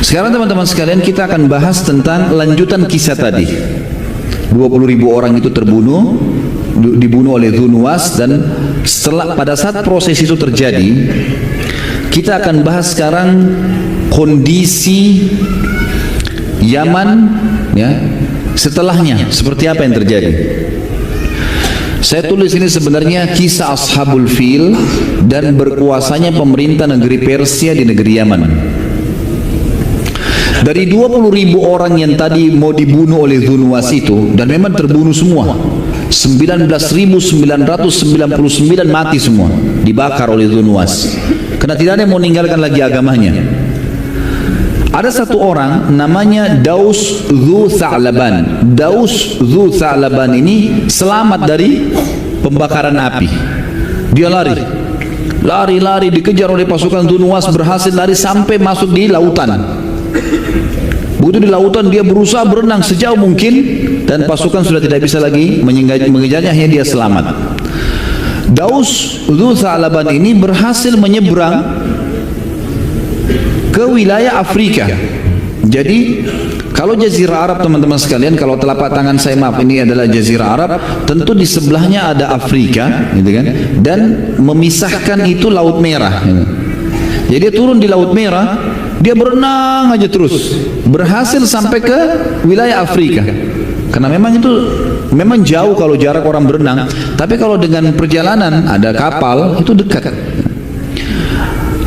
Sekarang teman-teman sekalian, kita akan bahas tentang lanjutan kisah tadi. 20.000 orang itu dibunuh oleh Dhu Nuwas, dan pada saat proses itu terjadi, kita akan bahas sekarang kondisi Yaman ya, setelahnya seperti apa yang terjadi. Saya tulis ini sebenarnya kisah Ashabul Fil dan berkuasanya pemerintah negeri Persia di negeri Yaman. Dari 20.000 orang yang tadi mau dibunuh oleh Dhu Nuwas itu, dan memang terbunuh semua, 19.999 mati semua, dibakar oleh Dhu Nuwas, karena tidak ada yang mau meninggalkan lagi agamanya. Ada satu orang namanya Daus Dhu Tha'laban. Daus Dhu Tha'laban ini selamat dari pembakaran api. Dia lari dikejar oleh pasukan Dhu Nuwas, berhasil lari sampai masuk di lautan. Begitu di lautan, dia berusaha berenang sejauh mungkin, dan pasukan sudah tidak bisa lagi mengejarnya, hanya dia selamat. Daus Dhu Tha'laban ini berhasil menyeberang ke wilayah Afrika. Jadi kalau Jazirah Arab, teman-teman sekalian, kalau telapak tangan saya, maaf, ini adalah Jazirah Arab, tentu di sebelahnya ada Afrika, gitu kan, dan memisahkan itu Laut Merah, gitu. Jadi dia turun di Laut Merah, dia berenang aja terus, berhasil sampai ke wilayah Afrika. Karena memang itu memang jauh kalau jarak orang berenang, tapi kalau dengan perjalanan ada kapal itu dekat.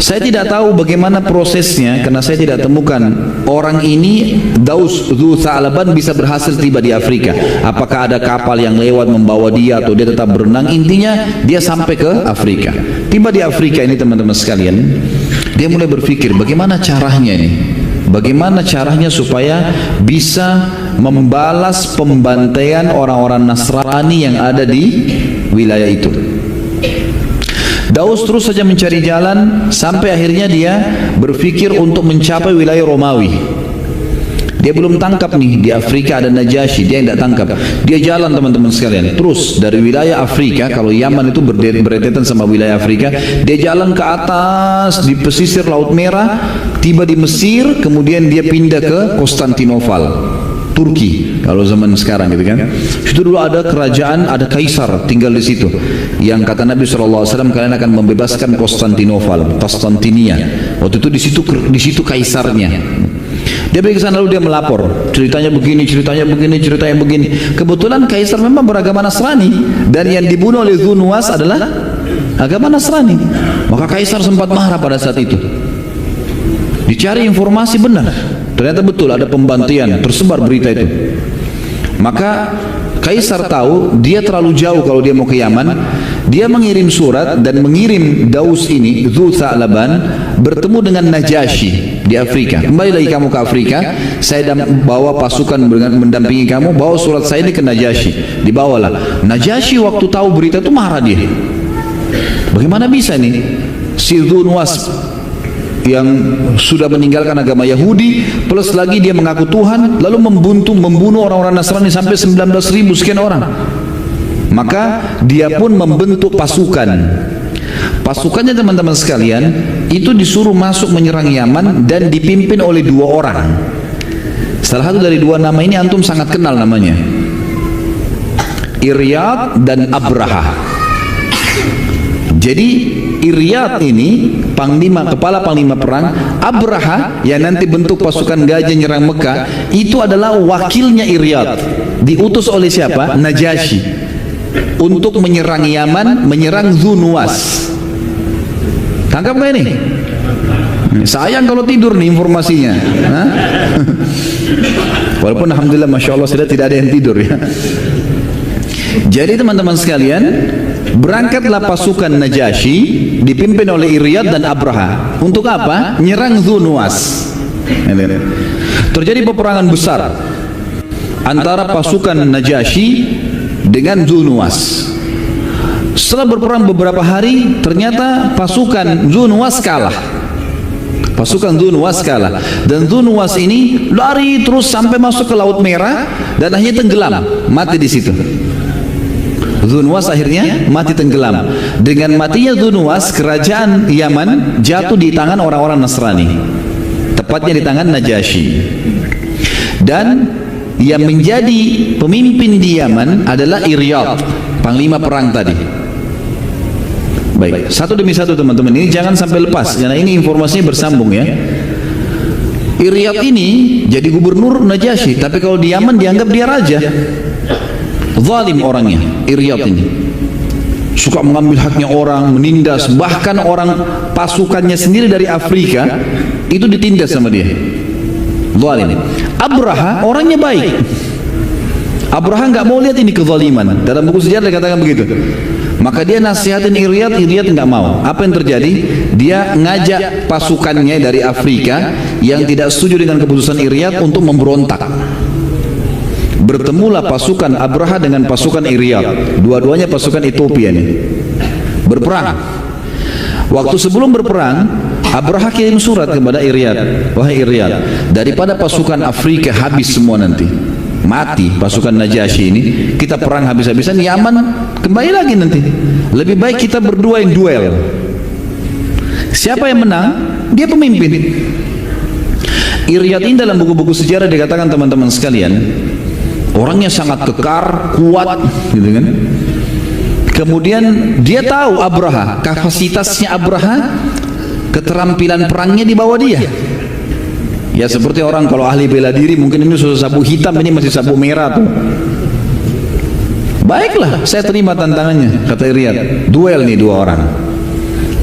Saya tidak tahu bagaimana prosesnya, karena saya tidak temukan orang ini, Daus Dhu Tha'laban, bisa berhasil tiba di Afrika. Apakah ada kapal yang lewat membawa dia, atau dia tetap berenang? Intinya dia sampai ke Afrika. Tiba di Afrika ini, teman-teman sekalian, dia mulai berpikir bagaimana caranya ini, bagaimana caranya supaya bisa membalas pembantaian orang-orang Nasrani yang ada di wilayah itu. Daus terus saja mencari jalan sampai akhirnya dia berpikir untuk mencapai wilayah Romawi. Dia belum tangkap nih, di Afrika ada Najasyi, dia tidak tangkap. Dia jalan, teman-teman sekalian, terus dari wilayah Afrika, kalau Yaman itu berdekatan sama wilayah Afrika, dia jalan ke atas di pesisir Laut Merah, tiba di Mesir, kemudian dia pindah ke Konstantinopel, Turki kalau zaman sekarang, gitu kan. Itu dulu ada kerajaan, ada kaisar tinggal di situ, yang kata Nabi SAW, kalian akan membebaskan Konstantinopel, Konstantinia. Waktu itu di situ kaisarnya. Dia pergi ke sana, lalu dia melapor, ceritanya begini, ceritanya begini, ceritanya begini. Kebetulan kaisar memang beragama Nasrani, dan yang dibunuh oleh Dhu Nuwas adalah agama Nasrani. Maka kaisar sempat marah pada saat itu. Dicari informasi benar, ternyata betul ada pembantaian, tersebar berita itu. Maka kaisar tahu dia terlalu jauh kalau dia mau ke Yaman. Dia mengirim surat dan mengirim Daus ini, Dhu Tha'laban, bertemu dengan Najasyi di Afrika. Kembali lagi kamu ke Afrika, saya bawa pasukan mendampingi kamu, bawa surat saya ini ke Najasyi. Dibawalah. Najasyi waktu tahu berita itu marah dia. Bagaimana bisa nih si Dhu Nuwas yang sudah meninggalkan agama Yahudi, plus lagi dia mengaku Tuhan, lalu membunuh orang-orang Nasrani sampai 19.000 sekian orang. Maka dia pun membentuk pasukan. Pasukannya, teman-teman sekalian, itu disuruh masuk menyerang Yaman dan dipimpin oleh dua orang. Salah satu dari dua nama ini antum sangat kenal namanya, Iryad dan Abraha. Jadi Iryad ini kepala panglima perang. Abraha yang nanti bentuk pasukan gajah nyerang Mekah, itu adalah wakilnya Iryad, diutus oleh siapa? Najasyi, untuk menyerang Yaman, menyerang Dhu Nuwas. Tangkap gak ini? Sayang kalau tidur nih informasinya. Walaupun alhamdulillah, masya Allah, sudah tidak ada yang tidur ya. Jadi teman-teman sekalian, berangkatlah pasukan Najasyi dipimpin oleh Iryad dan Abraha. Untuk apa? Nyerang Dhu Nuwas. Terjadi peperangan besar antara pasukan Najasyi dengan Dhu Nuwas. Setelah berperang beberapa hari, ternyata pasukan Dhu Nuwas kalah. Pasukan Dzunwas kalah. Dan Dzunwas ini lari terus sampai masuk ke Laut Merah dan akhirnya tenggelam, mati di situ. Dzunwas akhirnya mati tenggelam. Dengan matinya Dzunwas, kerajaan Yaman jatuh di tangan orang-orang Nasrani, tepatnya di tangan Najasyi. Dan yang menjadi pemimpin di Yaman adalah Iryad, panglima perang tadi. Baik, satu demi satu teman-teman, ini jangan sampai lepas karena ini informasinya bersambung ya. Iryad ini jadi gubernur Najasyi, tapi kalau di Yaman dianggap dia raja. Zalim orangnya, Iryad ini. Suka mengambil haknya orang, menindas, bahkan orang pasukannya sendiri dari Afrika itu ditindas sama dia. Zalim. Abraha orangnya baik. Abraha nggak mau lihat ini kezaliman. Dalam buku sejarah dikatakan begitu. Maka dia nasihatin Iryad, Iryad nggak mau. Apa yang terjadi? Dia ngajak pasukannya dari Afrika yang tidak setuju dengan keputusan Iryad untuk memberontak. Bertemulah pasukan Abraha dengan pasukan Iryad. Dua-duanya pasukan Ethiopia nih. Berperang. Waktu sebelum berperang, Abraha kirim surat kepada Iryad. Wahai Iryad, daripada pasukan Afrika habis semua nanti, mati pasukan Najasyi ini, kita perang habis-habisan, Yaman kembali lagi nanti. Lebih baik kita berdua yang duel. Siapa yang menang? Dia pemimpin. Iryad ini dalam buku-buku sejarah dikatakan teman-teman sekalian, orangnya sangat kekar, kuat, gitu kan. Kemudian dia tahu Abraha, kapasitasnya Abraha, keterampilan perangnya di bawah dia. Ya seperti orang kalau ahli bela diri, mungkin ini sudah sabuk hitam, ini masih sabuk merah tuh. Baiklah, saya terima tantangannya, kata Iryad. Duel nih dua orang.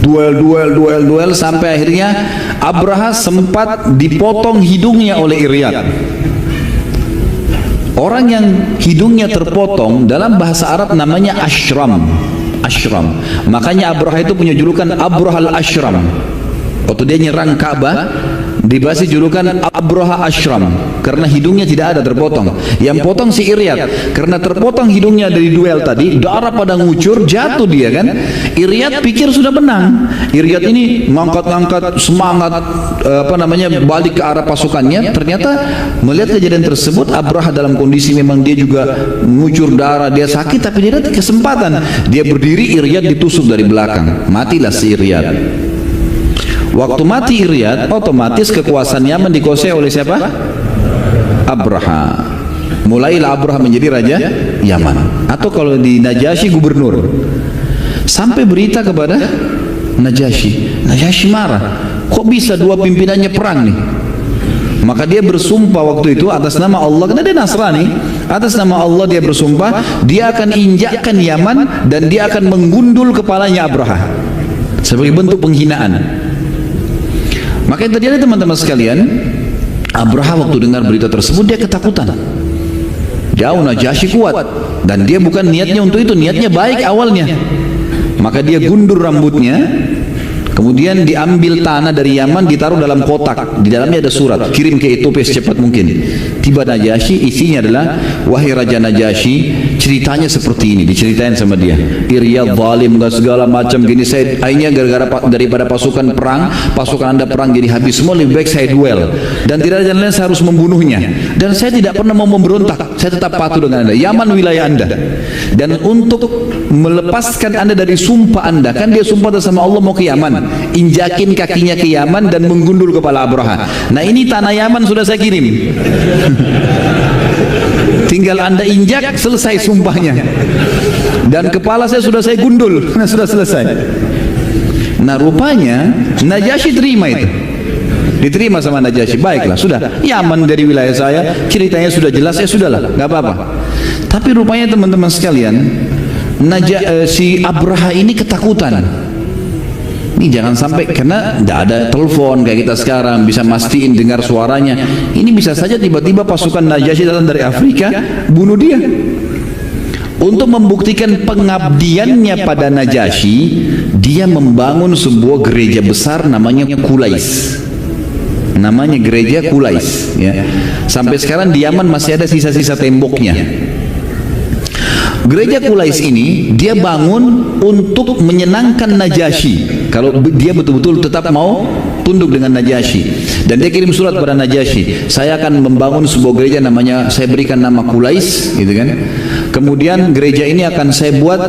Duel sampai akhirnya Abraha sempat dipotong hidungnya oleh Iryad. Orang yang hidungnya terpotong dalam bahasa Arab namanya Ashram. Ashram. Makanya Abraha itu punya julukan Abraha al-Ashram. Waktu dia nyerang Ka'bah, diberi julukan Abraha Ashram karena hidungnya tidak ada terpotong. Yang potong si Iryad. Karena terpotong hidungnya dari duel tadi, darah pada ngucur, jatuh dia kan. Iryad pikir sudah menang. Iryad ini ngangkat-ngangkat semangat balik ke arah pasukannya. Ternyata melihat kejadian tersebut, Abraha dalam kondisi memang dia juga ngucur darah, dia sakit, tapi dia ada kesempatan. Dia berdiri, Iryad ditusuk dari belakang. Matilah si Iryad. Waktu mati Iryad, otomatis kekuasaan Yaman dikuasai oleh siapa? Abraha. Mulailah Abraha menjadi raja Yaman, atau kalau di Najasyi gubernur. Sampai berita kepada Najasyi. Najasyi marah. Kok bisa dua pimpinannya perang nih? Maka dia bersumpah waktu itu atas nama Allah, karena dia Nasrani. Atas nama Allah dia bersumpah, dia akan injakkan Yaman dan dia akan menggundul kepalanya Abraha sebagai bentuk penghinaan. Maka yang terjadi teman-teman sekalian, Abraha waktu dengar berita tersebut dia ketakutan. Jauh Najasyi kuat dan dia bukan niatnya untuk itu, niatnya baik awalnya. Maka dia gundur rambutnya, kemudian diambil tanah dari Yaman, ditaruh dalam kotak, di dalamnya ada surat, kirim ke Ethiopia secepat mungkin. Tiba Najasyi, isinya adalah, wahai Raja Najasyi, ceritanya seperti ini, diceritain sama dia. Iryad zalim, gak segala macam gini, saya akhirnya gara-gara daripada pasukan perang, pasukan anda perang jadi habis semua, lebih baik saya duel. Dan tidak ada jalan lain, saya harus membunuhnya. Dan saya tidak pernah mau memberontak, saya tetap patuh dengan anda. Yaman wilayah anda. Dan untuk melepaskan anda dari sumpah anda, kan dia sumpah sama Allah mau ke Yaman, injakin kakinya ke Yaman dan menggundul kepala Abraha. Nah ini tanah Yaman sudah saya kirim. Tinggal anda injak, selesai sumpahnya. Dan kepala saya sudah saya gundul, sudah selesai. Nah rupanya Najasyi terima itu. Diterima sama Najasyi. Baiklah, sudah. Yaman dari wilayah saya, ceritanya sudah jelas, ya sudahlah, nggak apa-apa. Tapi rupanya teman-teman sekalian, si Abraha ini ketakutan. Ini jangan sampai, karena tidak ada telepon kayak kita sekarang bisa mastiin dengar suaranya. Ini bisa saja tiba-tiba pasukan Najasyi datang dari Afrika bunuh dia. Untuk membuktikan pengabdiannya pada Najasyi, dia membangun sebuah gereja besar namanya Qulais. Namanya gereja Qulais ya. Sampai sekarang di Yaman masih ada sisa-sisa temboknya. Gereja Qulais ini dia bangun untuk menyenangkan Najasyi. Kalau dia betul-betul tetap mau tunduk dengan Najasyi. Dan dia kirim surat kepada Najasyi, saya akan membangun sebuah gereja namanya, saya berikan nama Qulais, gitu kan. Kemudian gereja ini akan saya buat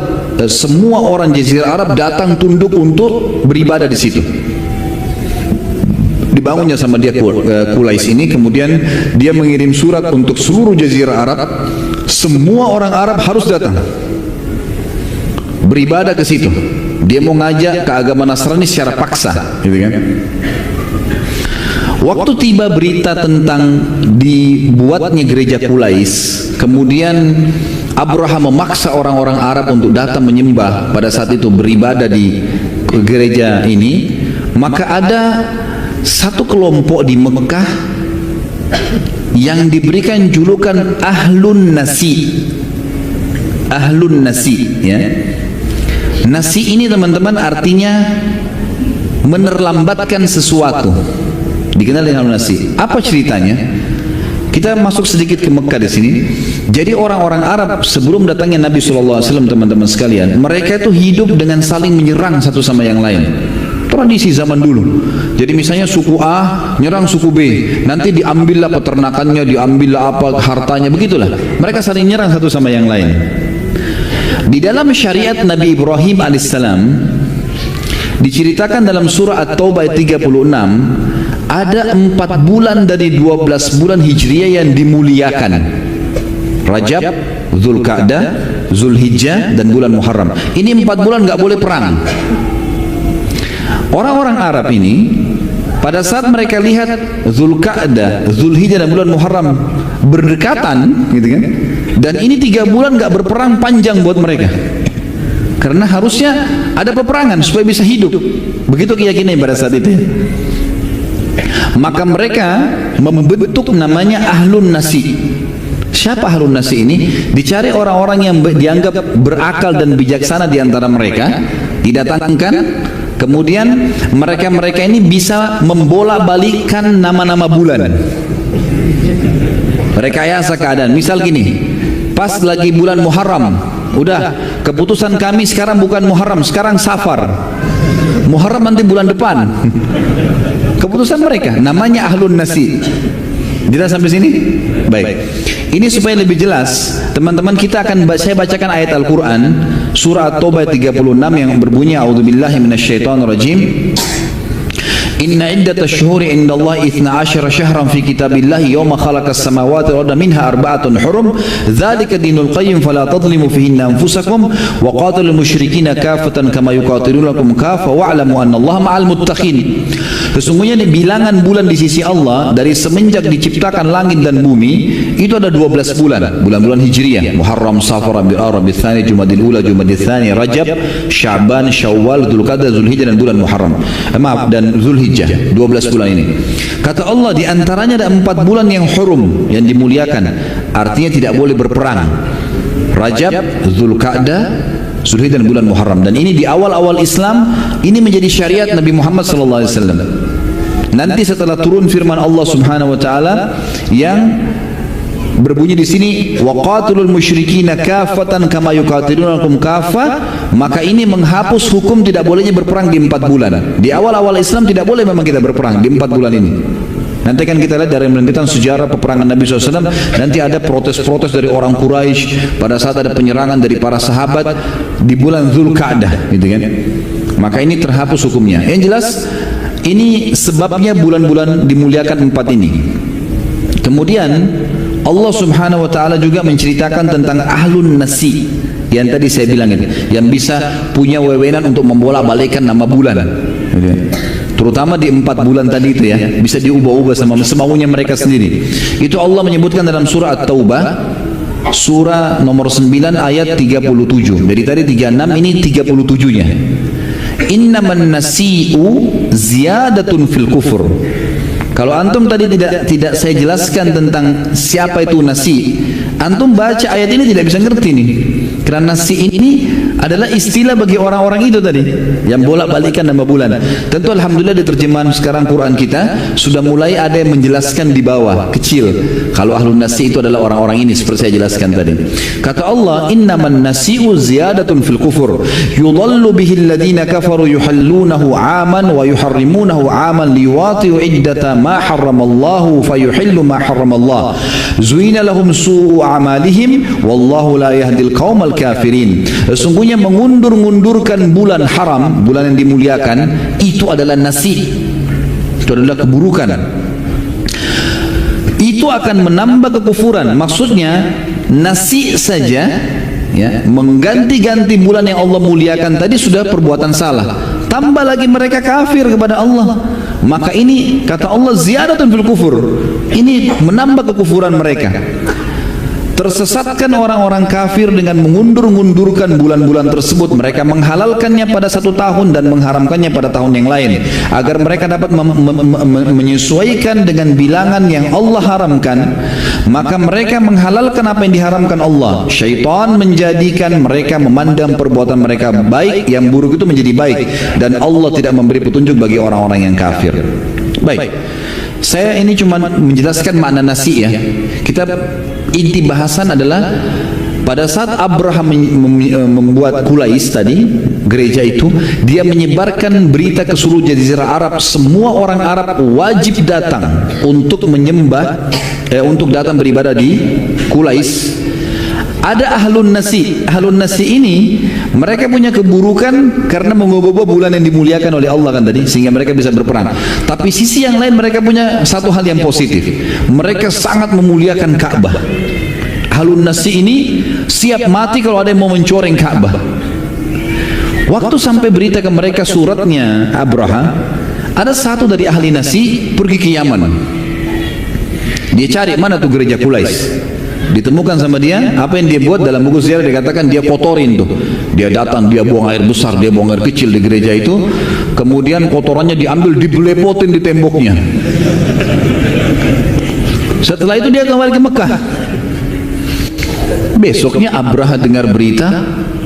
semua orang Jazirah Arab datang tunduk untuk beribadah di situ. Dibangunnya sama dia Qulais ini. Kemudian dia mengirim surat untuk seluruh Jazirah Arab, semua orang Arab harus datang beribadah ke situ. Dia mau ngajak ke agama Nasrani secara paksa, gitu kan. Waktu tiba berita tentang dibuatnya gereja Qulais, kemudian Abraham memaksa orang-orang Arab untuk datang menyembah pada saat itu, beribadah di gereja ini. Maka ada satu kelompok di Mekah yang diberikan julukan Ahlun Nasi. Ahlun Nasi, ya. Nasi ini teman-teman artinya menerlambatkan sesuatu. Dikenal dengan nasi. Apa ceritanya? Kita masuk sedikit ke Mekah di sini. Jadi orang-orang Arab sebelum datangnya Nabi SAW, teman-teman sekalian, mereka itu hidup dengan saling menyerang satu sama yang lain. Tradisi zaman dulu. Jadi misalnya suku A nyerang suku B, nanti diambillah peternakannya, diambillah apa hartanya, begitulah. Mereka saling menyerang satu sama yang lain. Di dalam syariat Nabi Ibrahim alaihissalam diceritakan dalam surah At-Taubah ayat 36, ada 4 bulan dari 12 bulan Hijriah yang dimuliakan. Rajab, Zulqa'dah, Zulhijjah, dan bulan Muharram. Ini 4 bulan nggak boleh perang. Orang-orang Arab ini pada saat mereka lihat Zulqa'dah, Zulhijjah, dan bulan Muharram berdekatan, gitu kan, dan ini 3 bulan nggak berperang panjang buat mereka, karena harusnya ada peperangan supaya bisa hidup. Begitu keyakinan pada saat itu. Maka mereka membentuk namanya Ahlun Nasi. Siapa Ahlun Nasi ini? Dicari orang-orang yang dianggap berakal dan bijaksana di antara mereka, didatangkan. Kemudian mereka ini bisa membolak-balikkan nama-nama bulan. Rekayasa keadaan. Misal gini, pas lagi bulan Muharram, udah keputusan kami sekarang bukan Muharram, sekarang Safar. Muharram nanti bulan depan. Keputusan mereka, namanya Ahlun Nasi. Jelas sampai sini? Baik. Ini supaya lebih jelas, teman-teman, kita akan saya bacakan ayat Al-Quran surah At-Taubah 36 yang berbunyi, A'udzubillahi minasyaitonirrajim. Inna iddatash syuhuri indallahi 12 syahran fi kitabillahi yawma khalaqas samawati wal arda minha arba'atun hurum dzalika dinul qayyim fala tadhlimu fihinna anfusakum wa qatilul musyrikina kafatan kama yuqatilunakum kafa wa'lamu annallaha ma'al muttaqin. Sesungguhnya bilangan bulan di sisi Allah dari semenjak diciptakan langit dan bumi itu ada 12 bulan, bulan-bulan Hijriah, Muharram, Safar, Rabiul Tsani, Jumadil Ula, Jumadil Tsani, Rajab, Sya'ban, Syawal, Dzulqa'dah, Zulhijjah, dan bulan Muharram. Dan Zulhijjah, 12 bulan ini. Kata Allah, di antaranya ada 4 bulan yang hurum, yang dimuliakan. Artinya tidak boleh berperang. Rajab, Dzulqa'dah, Zulhijjah, dan bulan Muharram. Dan ini di awal-awal Islam, ini menjadi syariat Nabi Muhammad SAW. Nanti setelah turun firman Allah Subhanahu wa taala yang berbunyi di sini, waqatilul musyrikina kafatan kama yuqatilunakum kafa, maka ini menghapus hukum tidak bolehnya berperang di 4 bulan. Di awal-awal Islam tidak boleh memang kita berperang di 4 bulan ini. Nanti kan kita lihat dari rentetan sejarah peperangan Nabi SAW, nanti ada protes-protes dari orang Quraisy pada saat ada penyerangan dari para sahabat di bulan Zulqa'dah, gitu kan. Maka ini terhapus hukumnya. Yang jelas ini sebabnya bulan-bulan dimuliakan 4 ini. Kemudian Allah Subhanahu wa taala juga menceritakan tentang Ahlun Nasi yang tadi saya bilang ini, yang bisa punya wewenang untuk membolak-balikkan nama bulan. Terutama di 4 bulan tadi itu ya, bisa diubah-ubah sama semaunya mereka sendiri. Itu Allah menyebutkan dalam surah At-Taubah surah nomor 9 ayat 37. Dari tadi 36, ini 37-nya. Innaman nasi'u ziyadatun fil kufur. Kalau antum tadi tidak saya jelaskan tentang siapa itu nasi, antum baca ayat ini tidak bisa ngerti nih. Karena nasi ini adalah istilah bagi orang-orang itu tadi yang bolak-balikan nama bulan. Tentu alhamdulillah di terjemahan sekarang Quran kita sudah mulai ada yang menjelaskan di bawah kecil kalau ahlun nasi itu adalah orang-orang ini seperti saya jelaskan tadi. Kata Allah, innaman nasi'u ziyadatun fil kufur yudallu bihi alladhina kafaru yuhallunahu 'aman wa yuharrimunahu 'aman liwati'u iddata ma harramallahu fayuhillu ma harramallah zuina lahum su'u a'malihim wallahu la yahdil qaumal kafirin. Sesungguhnya mengundur-undurkan bulan haram, bulan yang dimuliakan, itu adalah nasi, itu adalah keburukan, itu akan menambah kekufuran. Maksudnya nasi saja ya, mengganti-ganti bulan yang Allah muliakan tadi sudah perbuatan salah, tambah lagi mereka kafir kepada Allah, maka ini kata Allah ziyadatun fil kufur, ini menambah kekufuran mereka. Tersesatkan orang-orang kafir dengan mengundur-undurkan bulan-bulan tersebut. Mereka menghalalkannya pada satu tahun dan mengharamkannya pada tahun yang lain, agar mereka dapat menyesuaikan dengan bilangan yang Allah haramkan. Maka mereka menghalalkan apa yang diharamkan Allah. Syaitan menjadikan mereka memandang perbuatan mereka baik, yang buruk itu menjadi baik, dan Allah tidak memberi petunjuk bagi orang-orang yang kafir. Baik, saya ini cuma menjelaskan makna nasi ya. Kita inti bahasan adalah pada saat Abraham membuat Qulais tadi, gereja itu, dia menyebarkan berita ke seluruh jazirah Arab. Semua orang Arab wajib datang untuk menyembah, untuk datang beribadah di Qulais. Ada ahlun nasi. Ahlun nasi ini mereka punya keburukan karena mengubah bulan yang dimuliakan oleh Allah kan tadi, sehingga mereka bisa berperang. Tapi sisi yang lain mereka punya satu hal yang positif. Mereka sangat memuliakan Ka'bah. Ahlun nasi ini siap mati kalau ada yang mau mencoreng Ka'bah. Waktu sampai berita ke mereka suratnya Abraha, ada satu dari ahli nasi pergi ke Yaman. Dia cari mana tuh gereja Qulais. Ditemukan sama dia, apa yang dia buat dalam buku sejarah dikatakan dia kotorin tuh. Dia datang, dia buang air besar, dia buang air kecil di gereja itu. Kemudian kotorannya diambil, dibelepotin di temboknya. Setelah itu dia kembali ke Mekah. Besoknya Abraha dengar berita,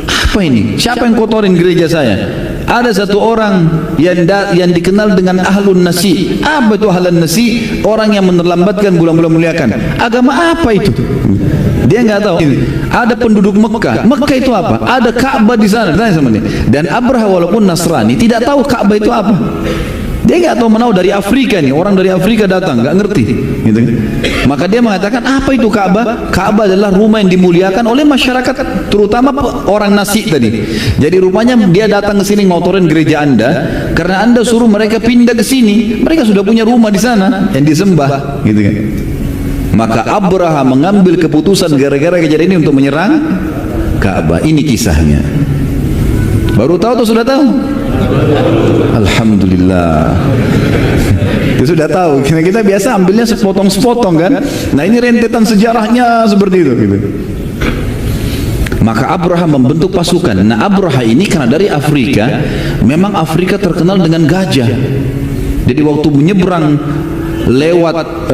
apa ini? Siapa yang kotorin gereja saya? Ada satu orang yang dikenal dengan ahlun nasi. Apa itu ahlun nasi? Orang yang menerlambatkan bulan-bulan muliakan. Agama apa itu? Dia nggak tahu. Ada penduduk Mekah. Mekah itu apa? Ada Ka'bah di sana. Tanya sama dia. Dan Abraha walaupun Nasrani tidak tahu Ka'bah itu apa. Dia nggak tahu menahu dari Afrika nih. Orang dari Afrika datang, nggak ngerti. Gitu. Maka dia mengatakan, apa itu Ka'bah? Ka'bah adalah rumah yang dimuliakan oleh masyarakat, terutama orang nasi tadi. Jadi rupanya dia datang ke sini ngotorin gereja Anda karena Anda suruh mereka pindah ke sini. Mereka sudah punya rumah di sana yang disembah, gitu kan. Maka Abraha mengambil keputusan gara-gara kejadian ini untuk menyerang Ka'bah. Ini kisahnya. Baru tahu atau sudah tahu? Alhamdulillah. Dia sudah tahu. Kita biasa ambilnya sepotong-sepotong kan. Nah ini rentetan sejarahnya seperti itu gitu. Maka Abraha membentuk pasukan. Nah Abraha ini karena dari Afrika, memang Afrika terkenal dengan gajah. Jadi waktu menyeberang lewat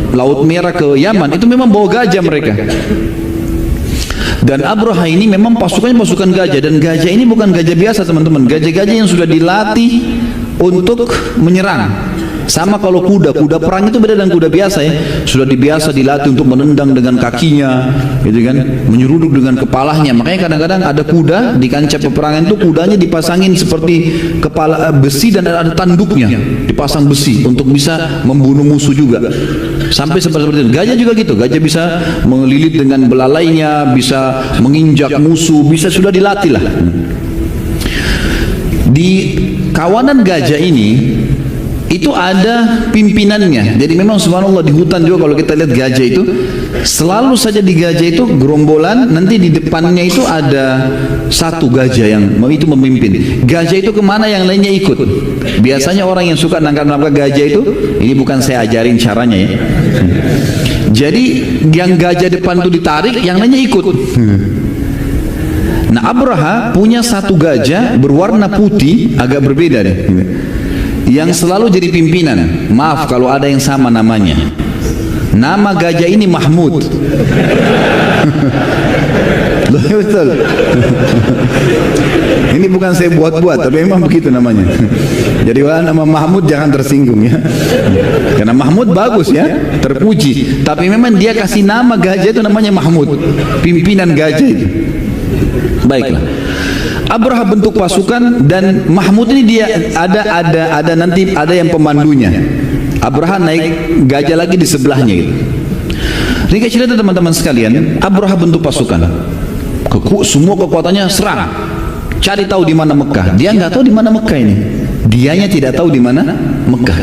Laut Merah ke Yaman, itu memang bawa gajah mereka. Dan Abraha ini memang pasukannya pasukan gajah, dan gajah ini bukan gajah biasa teman-teman, gajah-gajah yang sudah dilatih untuk menyerang. Sama kalau kuda perang itu beda dengan kuda biasa ya, sudah dibiasa dilatih untuk menendang dengan kakinya, gitu kan, menyeruduk dengan kepalanya. Makanya kadang-kadang ada kuda di kancah peperangan itu kudanya dipasangin seperti kepala besi dan ada tanduknya, dipasang besi untuk bisa membunuh musuh juga. Sampai seperti itu. Gajah juga gitu, gajah bisa melilit dengan belalainya, bisa menginjak musuh, bisa sudah dilatih lah. Di kawanan gajah ini itu ada pimpinannya. Jadi memang subhanallah di hutan juga kalau kita lihat gajah itu selalu saja di gajah itu gerombolan, nanti di depannya itu ada satu gajah yang itu memimpin. Gajah itu kemana yang lainnya ikut. Biasanya orang yang suka nangkap gajah itu, ini bukan saya ajarin caranya ya. Jadi yang gajah depan itu ditarik, yang lainnya ikut. Nah Abraha punya satu gajah berwarna putih, agak berbeda deh, yang selalu jadi pimpinan. Maaf kalau ada yang sama namanya. Nama gajah ini Mahmud. Betul. Ini bukan saya buat-buat, tapi memang begitu namanya. Jadi nama Mahmud jangan tersinggung ya. Karena Mahmud bagus ya, terpuji. Tapi memang dia kasih nama gajah itu namanya Mahmud, pimpinan gajah itu. Baiklah. Abraha bentuk pasukan dan Mahmud ini dia ada nanti ada yang pemandunya. Abraha naik gajah lagi di sebelahnya gitu. Ringkas cerita teman-teman sekalian, Abraha bentuk pasukan. Semua kekuatannya serang. Cari tahu di mana Mekah. Dia nggak tahu di mana Mekah ini. Dianya tidak tahu di mana Mekah.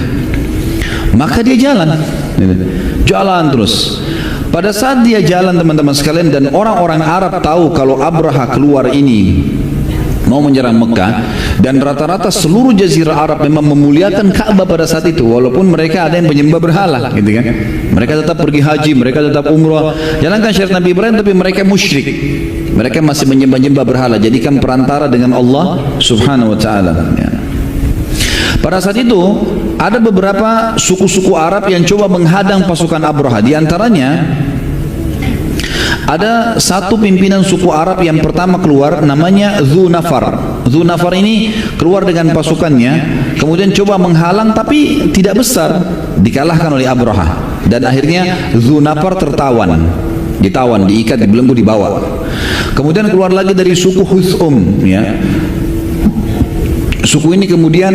Maka dia jalan terus. Pada saat dia jalan teman-teman sekalian dan orang-orang Arab tahu kalau Abraha keluar ini mau menyerang Mekah, dan rata-rata seluruh jazirah Arab memang memuliakan Ka'bah pada saat itu, walaupun mereka ada yang penyembah berhala gitu kan. Mereka tetap pergi haji, mereka tetap umrah, jalankan syariat Nabi Ibrahim, tapi mereka musyrik. Mereka masih menyembah-nyembah berhala, jadikan perantara dengan Allah Subhanahu wa taala ya. Pada saat itu ada beberapa suku-suku Arab yang coba menghadang pasukan Abraha. Di antaranya ada satu pimpinan suku Arab yang pertama keluar, namanya Dzunafar. Dzunafar ini keluar dengan pasukannya, kemudian coba menghalang tapi tidak besar, dikalahkan oleh Abraha. Dan akhirnya Dzunafar ditawan, diikat, dibelenggu, dibawa. Kemudian keluar lagi dari suku Huzum ya. Suku ini kemudian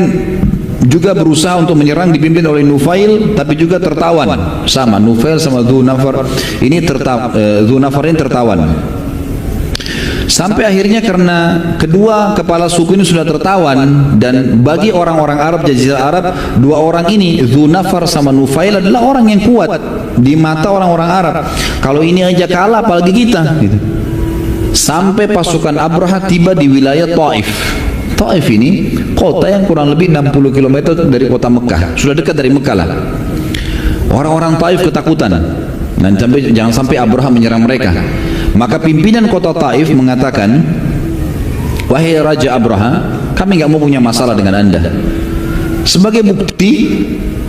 juga berusaha untuk menyerang, dipimpin oleh Nufail, tapi juga tertawan. Sama Nufail sama Dzunafar ini Dzunafar ini tertawan. Sampai akhirnya karena kedua kepala suku ini sudah tertawan, dan bagi orang-orang Arab, Jazirah Arab, dua orang ini Dzunafar sama Nufail adalah orang yang kuat di mata orang-orang Arab. Kalau ini aja kalah apalagi kita gitu. Sampai pasukan Abraha tiba di wilayah Taif. Taif ini kota yang kurang lebih 60 km dari kota Mekah, sudah dekat dari Mekah lah. Orang-orang Taif ketakutan, dan jangan sampai Abraha menyerang mereka. Maka pimpinan kota Taif mengatakan, wahai Raja Abraha, kami nggak mau punya masalah dengan anda. Sebagai bukti,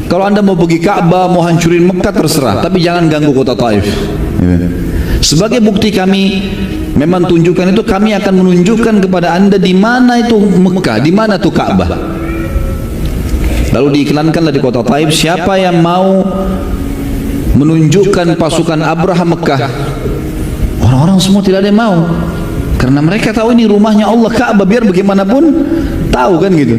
kalau anda mau pergi Ka'bah, mau hancurin Mekah terserah, tapi jangan ganggu kota Taif. Sebagai bukti kami memang tunjukkan itu, kami akan menunjukkan kepada anda di mana itu Mekah, di mana itu Ka'bah. Lalu diiklankanlah di kota Taif, siapa yang mau menunjukkan pasukan Abraha Mekah. Orang-orang semua tidak ada yang mau, karena mereka tahu ini rumahnya Allah, Ka'bah, biar bagaimanapun tahu kan gitu.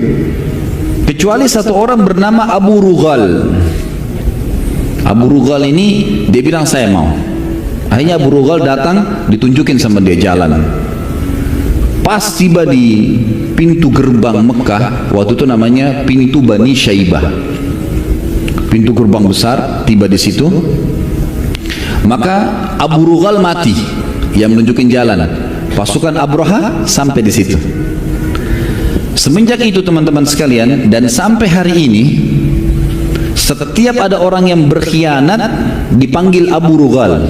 Kecuali satu orang bernama Abu Rughal. Abu Rughal ini dia bilang saya mau. Akhirnya Abu Rughal datang, ditunjukin sama dia jalan. Pas tiba di pintu gerbang Mekah, waktu itu namanya pintu Bani Syaibah, pintu gerbang besar, tiba di situ. Maka Abu Rughal mati, yang menunjukin jalan. Pasukan Abraha sampai di situ. Semenjak itu teman-teman sekalian, dan sampai hari ini, setiap ada orang yang berkhianat dipanggil Abu Rughal.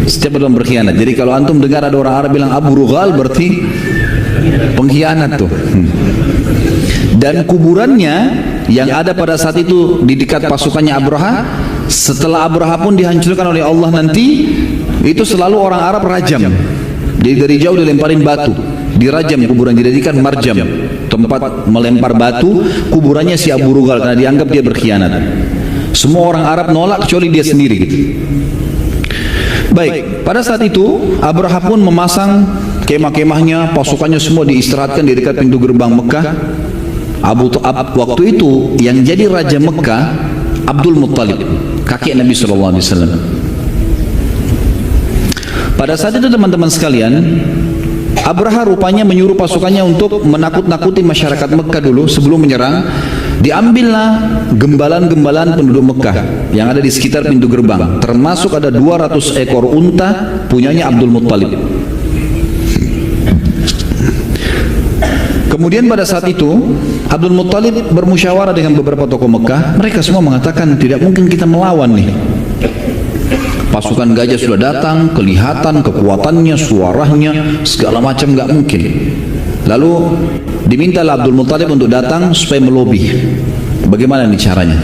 Setiap orang berkhianat. Jadi kalau antum dengar ada orang Arab bilang Abu Rughal, berarti pengkhianat tuh. Dan kuburannya yang ada pada saat itu di dekat pasukannya Abraha, setelah Abraha pun dihancurkan oleh Allah nanti, itu selalu orang Arab rajam. Jadi dari jauh dilemparin batu, dirajam kuburan, dijadikan marjam, tempat melempar batu kuburannya si Abu Rughal, karena dianggap dia berkhianat. Semua orang Arab nolak kecuali dia sendiri gitu. Baik, pada saat itu Abraha pun memasang kemah-kemahnya, pasukannya semua diistirahatkan di dekat pintu gerbang Mekah. Waktu itu yang jadi raja Mekah Abdul Muttalib, kakek Nabi SAW. Pada saat itu teman-teman sekalian, Abraha rupanya menyuruh pasukannya untuk menakut-nakuti masyarakat Mekah dulu sebelum menyerang. Diambillah gembalan-gembalan penduduk Mekah yang ada di sekitar pintu gerbang, termasuk ada 200 ekor unta punyanya Abdul Muttalib. Kemudian pada saat itu Abdul Muttalib bermusyawarah dengan beberapa tokoh Mekah. Mereka semua mengatakan tidak mungkin kita melawan nih. Pasukan gajah sudah datang, kelihatan kekuatannya, suaranya, segala macam, nggak mungkin. Lalu dimintalah Abdul Muttalib untuk datang supaya melobi. Bagaimana nih caranya?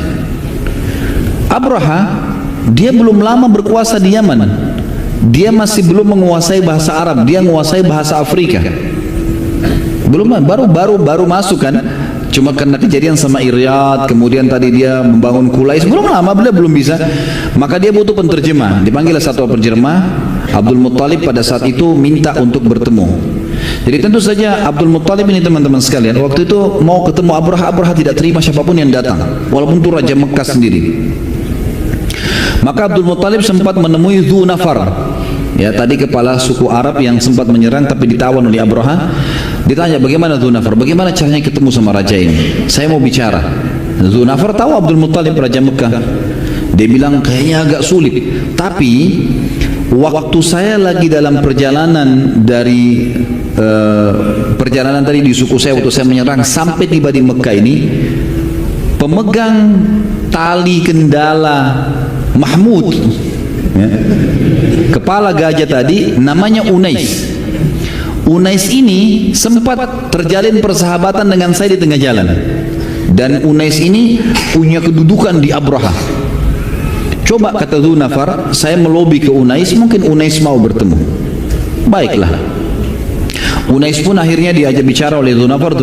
Abraha dia belum lama berkuasa di Yaman. Dia masih belum menguasai bahasa Arab, dia menguasai bahasa Afrika. Belum, baru masuk kan. Cuma karena kejadian sama Iryad, kemudian tadi dia membangun Kulais, belum lama beliau belum bisa. Maka dia butuh penterjemah. Dipanggil satu penterjemah. Abdul Muttalib pada saat itu minta untuk bertemu. Jadi tentu saja Abdul Muttalib ini teman-teman sekalian, waktu itu mau ketemu Abraha, Abraha tidak terima siapapun yang datang, walaupun itu Raja Mekah sendiri. Maka Abdul Muttalib sempat menemui Dhu Nafar, ya tadi kepala suku Arab yang sempat menyerang tapi ditawan oleh Abraha. Ditanya bagaimana Dhu Nafar, bagaimana caranya ketemu sama raja ini, saya mau bicara. Dhu Nafar tahu Abdul Muttalib Raja Mekah. Dia bilang kayaknya agak sulit, tapi waktu saya lagi dalam perjalanan dari perjalanan tadi di suku saya, waktu saya menyerang sampai tiba di Mekah ini, pemegang tali kendala Mahmud, ya, kepala gajah tadi namanya Unais. Unais ini sempat terjalin persahabatan dengan saya di tengah jalan, dan Unais ini punya kedudukan di Abraha. Coba kata Dhu Nafar, saya melobi ke Unais, mungkin Unais mau bertemu. Baiklah, Unais pun akhirnya diajak bicara oleh Dhu Nafar.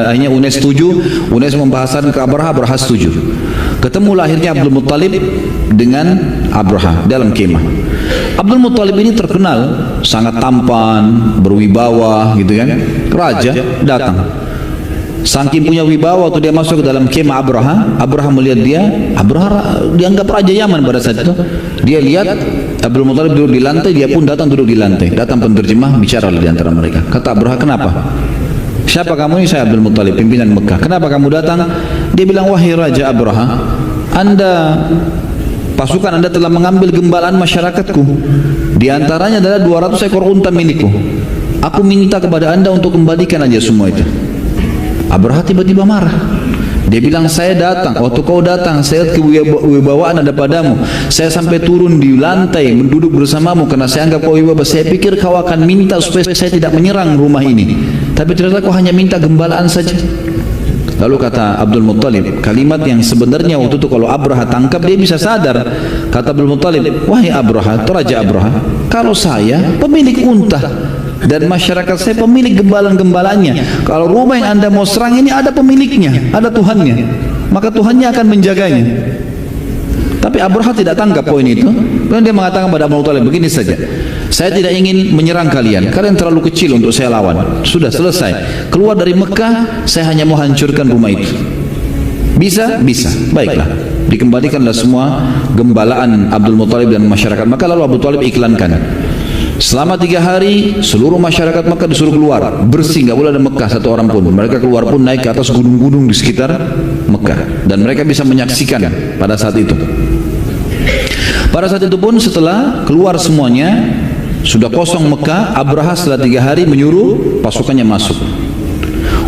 Akhirnya Unais setuju. Unais membahasakan ke Abraha, Abraha setuju. Ketemulah akhirnya Abdul Muttalib dengan Abraha dalam kemah. Abdul Muttalib ini terkenal sangat tampan, berwibawa gitu kan. Raja datang. Saking punya wibawa, waktu dia masuk ke dalam kemah Abraha, Abraha melihat dia. Abraha dianggap raja Yaman pada saat itu. Dia lihat Abdul Muttalib duduk di lantai, dia pun datang duduk di lantai. Datang penterjemah, bicara di antara mereka. Kata Abraha, kenapa? Siapa kamu? Ini saya Abdul Muttalib, pimpinan Mekah. Kenapa kamu datang? Dia bilang, wahai Raja Abraha, pasukan Anda telah mengambil gembalaan masyarakatku. Di antaranya adalah 200 ekor unta milikku. Aku minta kepada Anda untuk kembalikan aja semua itu. Abraha tiba-tiba marah. Dia bilang, saya datang, waktu kau datang, saya lihat kewibawaan ada padamu. Saya sampai turun di lantai, menduduk bersamamu karena saya anggap kau wibawa. Saya pikir kau akan minta supaya saya tidak menyerang rumah ini. Tapi ternyata kau hanya minta gembalaan saja. Lalu kata Abdul Muttalib, kalimat yang sebenarnya waktu itu kalau Abraha tangkap dia bisa sadar. Kata Abdul Muttalib, wahai Abraha, Raja Abraha, kalau saya pemilik unta dan masyarakat saya pemilik gembalaan-gembalanya, kalau rumah yang Anda mau serang ini ada pemiliknya, ada Tuhannya, maka Tuhannya akan menjaganya. Tapi Abraha tidak tangkap poin itu. Kemudian dia mengatakan pada Abdul Muttalib, begini saja, saya tidak ingin menyerang kalian, kalian terlalu kecil untuk saya lawan. Sudah selesai, keluar dari Mekah, saya hanya mau hancurkan rumah itu. Bisa? Bisa. Baiklah, dikembalikanlah semua gembalaan Abdul Muttalib dan masyarakat. Maka lalu Abdul Muttalib iklankan, selama 3 hari seluruh masyarakat Mekah disuruh keluar bersih, nggak boleh ada Mekah satu orang pun. Mereka keluar pun naik ke atas gunung-gunung di sekitar Mekah, dan mereka bisa menyaksikan pada saat itu. Pada saat itu pun setelah keluar semuanya, sudah kosong Mekah, Abraha setelah 3 hari menyuruh pasukannya masuk.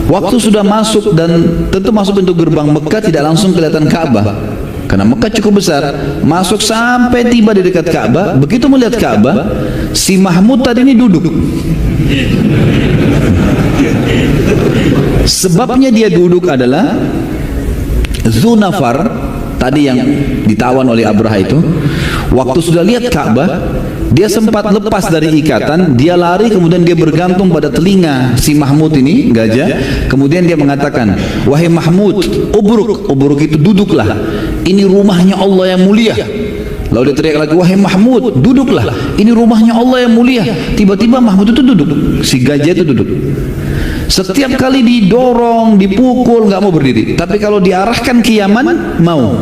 Waktu sudah masuk, dan tentu masuk pintu gerbang Mekah tidak langsung kelihatan Ka'bah karena Mekah cukup besar. Masuk sampai tiba di dekat Ka'bah, begitu melihat Ka'bah, si Mahmud tadi ini duduk. Sebabnya dia duduk adalah Dhu Nafar tadi yang ditawan oleh Abraha itu, waktu sudah lihat Ka'bah, dia sempat lepas dari ikatan, dia lari, kemudian dia bergantung pada telinga si Mahmud ini, gajah. Kemudian dia mengatakan, wahai Mahmud, ubruk itu duduklah, ini rumahnya Allah yang mulia. Lalu dia teriak lagi, wahai Mahmud, duduklah, ini rumahnya Allah yang mulia. Tiba-tiba Mahmud itu duduk, si gajah itu duduk. Setiap kali didorong, dipukul, nggak mau berdiri. Tapi kalau diarahkan ke Yaman, mau.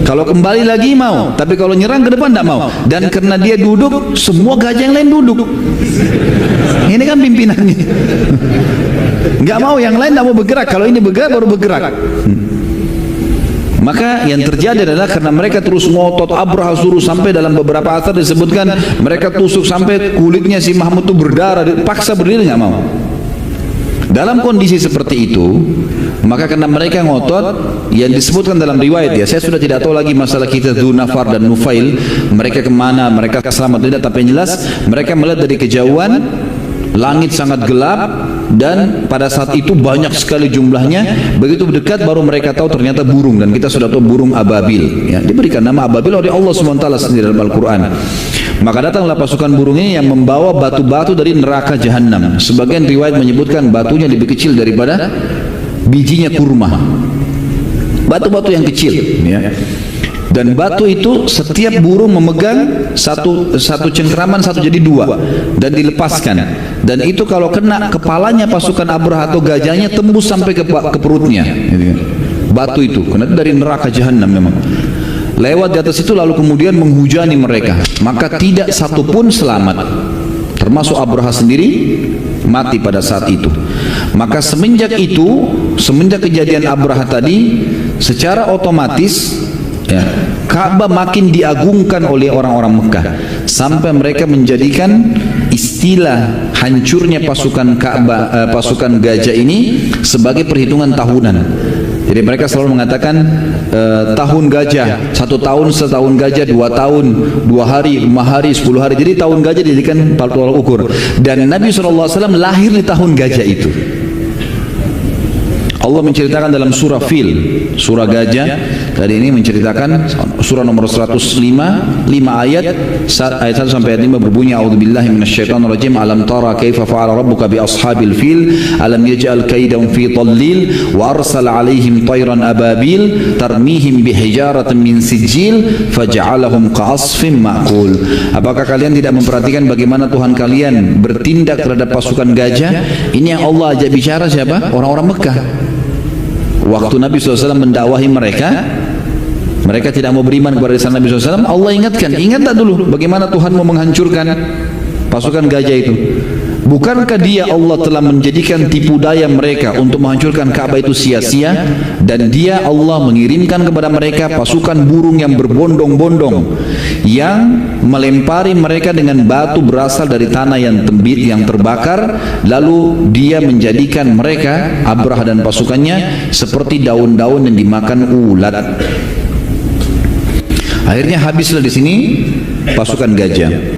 Kalau kembali lagi mau. Tapi kalau nyerang ke depan, nggak mau. Dan karena dia duduk, semua gajah yang lain duduk. Ini kan pimpinannya. Nggak mau, yang lain nggak mau bergerak. Kalau ini bergerak, baru bergerak. Maka yang terjadi adalah karena mereka terus ngotot, Abraha suruh sampai dalam beberapa asar disebutkan mereka tusuk sampai kulitnya si Mahmud itu berdarah, paksa berdiri, nggak mau. Dalam kondisi seperti itu, maka karena mereka ngotot, yang disebutkan dalam riwayat, ya saya sudah tidak tahu lagi masalah kita Dhu Nafar dan Nufail, mereka kemana, mereka selamat tidak, tapi yang jelas mereka melihat dari kejauhan langit sangat gelap dan pada saat itu banyak sekali jumlahnya. Begitu dekat baru mereka tahu ternyata burung, dan kita sudah tahu burung ababil. Ya, diberikan nama ababil oleh Allah SWT sendiri dalam Al-Quran. Maka datanglah pasukan burung ini yang membawa batu-batu dari neraka jahanam. Sebagian riwayat menyebutkan batunya lebih kecil daripada bijinya kurma. Batu-batu yang kecil, ya. Dan batu itu setiap burung memegang satu cengkraman, satu jadi dua, dan dilepaskan. Dan itu kalau kena kepalanya pasukan Abraha atau gajahnya tembus sampai ke perutnya. Batu itu, karena itu dari neraka jahanam memang. Lewat di atas itu lalu kemudian menghujani mereka, maka tidak satu pun selamat, termasuk Abraha sendiri mati pada saat itu. Maka semenjak kejadian Abraha tadi, secara otomatis ya, Ka'bah makin diagungkan oleh orang-orang Mekah, sampai mereka menjadikan istilah hancurnya pasukan Ka'bah, pasukan gajah ini sebagai perhitungan tahunan. Jadi mereka selalu mengatakan tahun gajah, 1 tahun, setahun gajah, 2 tahun, 2 hari, 5 hari, 10 hari. Jadi tahun gajah dijadikan tolak ukur. Dan Nabi SAW lahir di tahun gajah itu. Allah menceritakan dalam surah Fil, surah gajah tadi ini menceritakan, surah nomor 105, 5 ayat 1 sampai ayat 5 berbunyi, a'udzubillahi minasyaitonirrajim, alam tara kaifa fa'ala rabbuka bi ashabil fil alam yaj'al kaidahum fi dhallil wa arsala 'alaihim tayran ababil tarmihim bihijaratin min sijil faj'alahum ka'asfin ma'kul. Apakah kalian tidak memperhatikan bagaimana Tuhan kalian bertindak terhadap pasukan gajah? Ini yang Allah ajak bicara siapa? Orang-orang Mekah. Waktu Nabi SAW mendakwahi mereka, mereka tidak mau beriman kepada risalah Nabi SAW. Allah ingatkan, ingat tak dulu bagaimana Tuhan mau menghancurkan pasukan gajah itu? Bukankah dia Allah telah menjadikan tipu daya mereka untuk menghancurkan Ka'bah itu sia-sia, dan dia Allah mengirimkan kepada mereka pasukan burung yang berbondong-bondong yang melempari mereka dengan batu berasal dari tanah yang tembik, yang terbakar, lalu dia menjadikan mereka, Abraha dan pasukannya, seperti daun-daun yang dimakan ulat. Akhirnya habislah di sini pasukan gajah.